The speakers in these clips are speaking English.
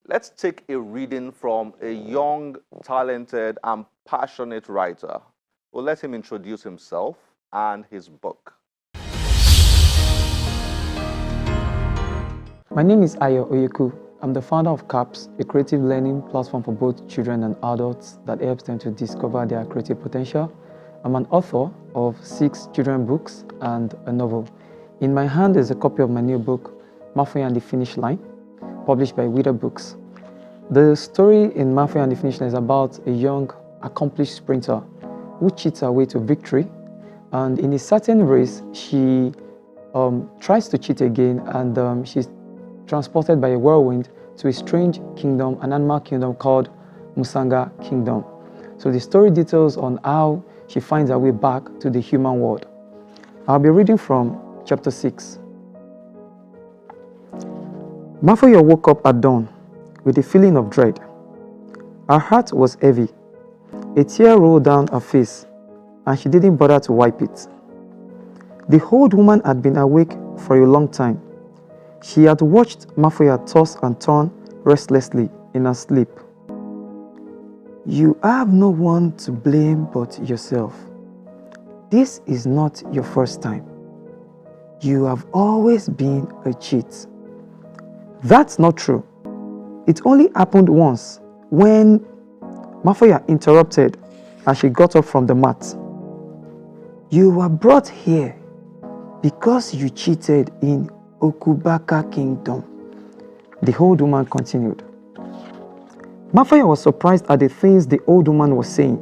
Let's take a reading from a young, talented, and passionate writer. We'll let him introduce himself and his book. My name is Oyeku. I'm the founder of CAPS, a creative learning platform for both children and adults that helps them to discover their creative potential. I'm an author of 6 children's books and a novel. In my hand is a copy of my new book, Mafoya and the Finish Line, published by Wither Books. The story in Mafoya and the Finish Line is about a young, accomplished sprinter who cheats her way to victory. And in a certain race, she tries to cheat again, and she's transported by a whirlwind to a strange kingdom, an animal kingdom called Musanga Kingdom. So the story details on how she finds her way back to the human world. I'll be reading from chapter 6. Mafoya woke up at dawn with a feeling of dread. Her heart was heavy. A tear rolled down her face, and she didn't bother to wipe it. The old woman had been awake for a long time. She had watched Mafoya toss and turn restlessly in her sleep. You have no one to blame but yourself. This is not your first time. You have always been a cheat. That's not true. It only happened once when Mafoya interrupted as she got up from the mat. You were brought here because you cheated in Okubaka Kingdom, the old woman continued. Mafoya was surprised at the things the old woman was saying.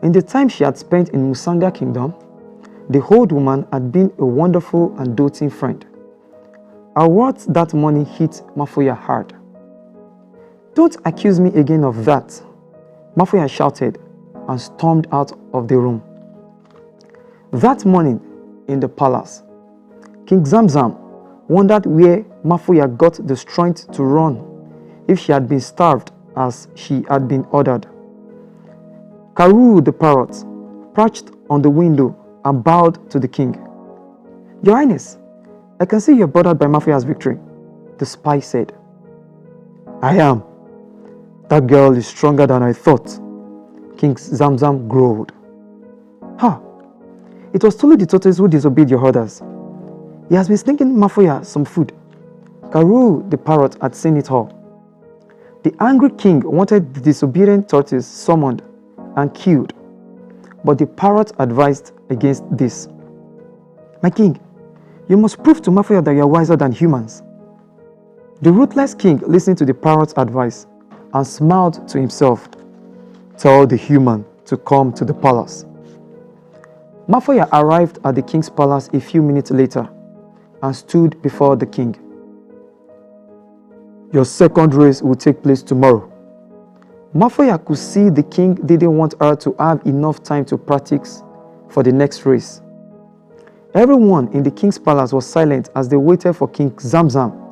In the time she had spent in Musanga Kingdom, the old woman had been a wonderful and doting friend. Her words that morning hit Mafoya hard. Don't accuse me again of that, Mafoya shouted and stormed out of the room. That morning in the palace, King Zamzam wondered where Mafoya got the strength to run if she had been starved as she had been ordered. Karu the parrot perched on the window and bowed to the king. Your Highness, I can see you're bothered by Mafoya's victory, the spy said. I am. That girl is stronger than I thought, King Zamzam growled. Ha! It was Tuli the tortoise who disobeyed your orders. He has been sneaking Mafoya some food. Karu the parrot had seen it all. The angry king wanted the disobedient tortoise summoned and killed, but the parrot advised against this. My king, you must prove to Mafoya that you are wiser than humans. The ruthless king listened to the parrot's advice and smiled to himself. Tell the human to come to the palace. Mafoya arrived at the king's palace a few minutes later and stood before the king. Your second race will take place tomorrow. Mafoya could see the king didn't want her to have enough time to practice for the next race. Everyone in the king's palace was silent as they waited for King Zamzam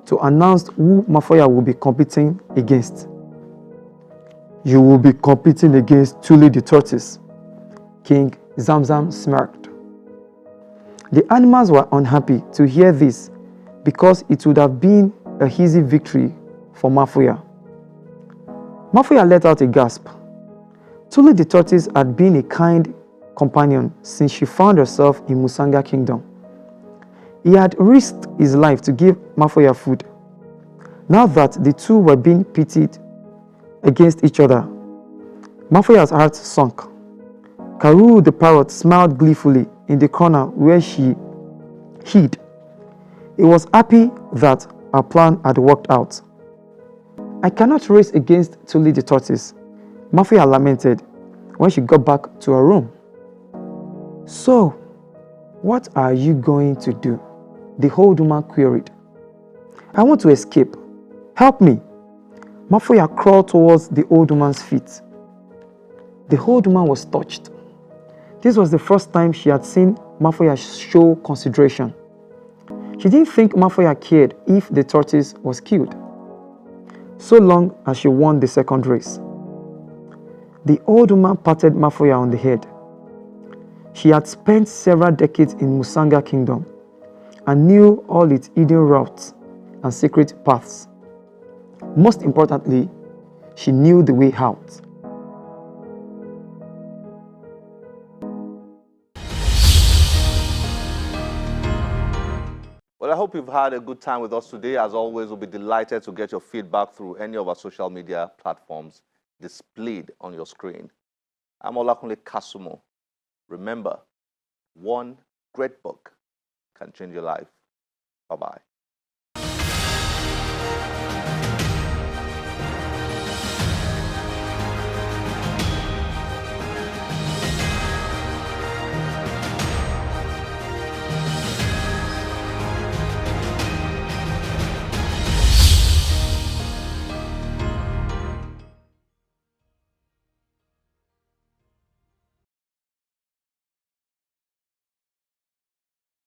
to announce who Mafoya will be competing against. You will be competing against Tuli the tortoise, King Zamzam smirked. The animals were unhappy to hear this because it would have been a easy victory for Mafoya. Mafoya let out a gasp. Tuli the tortoise had been a kind companion since she found herself in Musanga Kingdom. He had risked his life to give Mafoya food. Now that the two were being pitted against each other, Mafoya's heart sunk. Karu the parrot smiled gleefully in the corner where she hid. He was happy that her plan had worked out. I cannot race against Tuli the tortoise, Mafoya lamented when she got back to her room. So, what are you going to do? The old woman queried. I want to escape. Help me. Mafoya crawled towards the old woman's feet. The old woman was touched. This was the first time she had seen Mafoya show consideration. She didn't think Mafoya cared if the tortoise was killed, so long as she won the second race. The old woman patted Mafoya on the head. She had spent several decades in Musanga Kingdom and knew all its hidden routes and secret paths. Most importantly, she knew the way out. Well, I hope you've had a good time with us today. As always, we'll be delighted to get your feedback through any of our social media platforms displayed on your screen. I'm Olakunle Kasumo. Remember, one great book can change your life. Bye-bye.